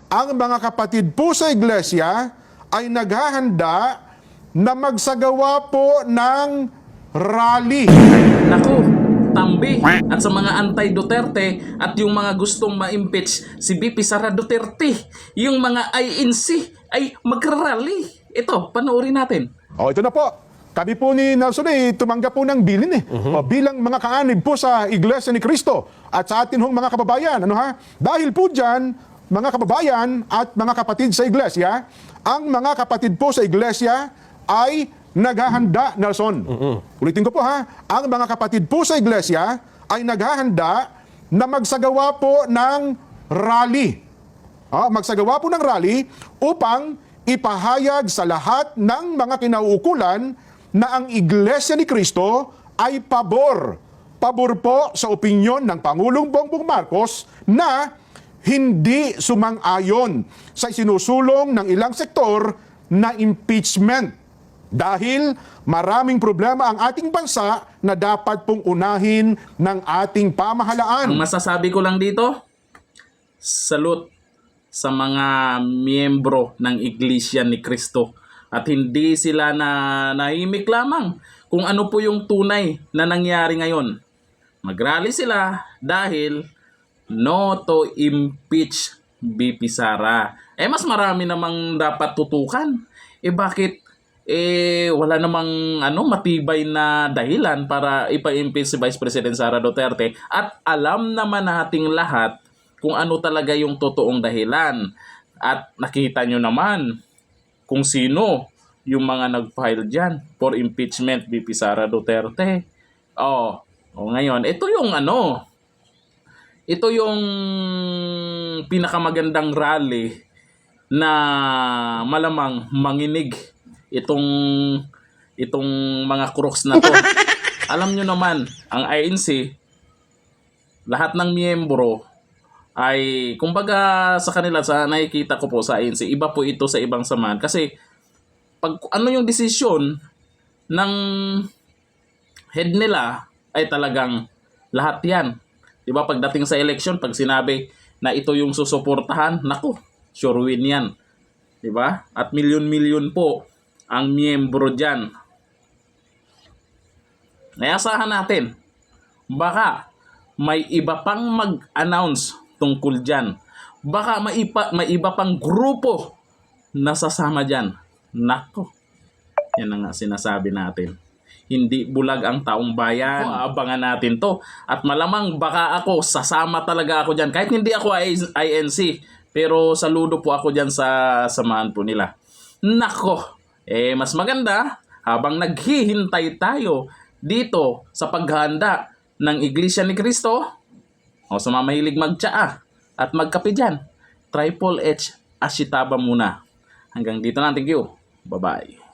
ang mga kapatid po sa iglesia ay naghahanda na magsagawa po ng rally. Naku, Tambi, at sa mga anti-Duterte at yung mga gustong ma-impeach si BP Sara Duterte, yung mga INC ay magrarally. Ito, panoorin natin. O, ito na po. Kami po ni Nelson tumanggap po ng bilin O, bilang mga kaanib po sa Iglesia ni Cristo at sa atin hong mga kababayan. Ano ha? Dahil po dyan, mga kababayan at mga kapatid sa Iglesia, ang mga kapatid po sa Iglesia ay naghahanda, Nelson. Ulitin ko po ha. Ang mga kapatid po sa Iglesia ay naghahanda na magsagawa po ng rally. Magsagawa po ng rally upang ipahayag sa lahat ng mga kinauukulan na ang Iglesia ni Cristo ay pabor. Pabor po sa opinyon ng Pangulong Bongbong Marcos na hindi sumang-ayon sa isinusulong ng ilang sektor na impeachment. Dahil maraming problema ang ating bansa na dapat pong unahin ng ating pamahalaan. Ang masasabi ko lang dito, salute sa mga miyembro ng Iglesia ni Cristo. At hindi sila na nahimik lamang kung ano po yung tunay na nangyari ngayon. Magrally sila dahil no to impeach BP Sara. Mas marami namang dapat tutukan. Bakit wala namang matibay na dahilan para ipa-impeach si Vice President Sara Duterte at alam naman nating lahat kung ano talaga yung totoong dahilan. At nakita nyo naman kung sino yung mga nag-file dyan for impeachment BP Sara Duterte. Ngayon, ito yung pinakamagandang rally na malamang manginig itong mga crooks na to. Alam nyo naman, ang INC, lahat ng miyembro ay, kumbaga sa kanila, sa nakikita ko po sa INC, iba po ito sa ibang samahan. Kasi, pag ano yung desisyon ng head nila, ay talagang lahat yan. Diba, pagdating sa election, pag sinabi na ito yung susuportahan, naku, sure win yan. Diba? At milyon-milyon po ang miyembro dyan. Nayasahan natin, baka may iba pang mag-announce tungkol dyan. Baka may iba pang grupo na sasama dyan. Nako, yan ang sinasabi natin. Hindi bulag ang taong bayan. Abangan natin to. At malamang baka ako, sasama talaga ako dyan. Kahit hindi ako INC, pero saludo po ako dyan sa samahan po nila. Nako, mas maganda habang naghihintay tayo dito sa paghahanda ng Iglesia ni Cristo, sa mga mahilig magtsaa at magkape dyan, Triple H Ashitaba muna. Hanggang dito na, thank you. Bye-bye.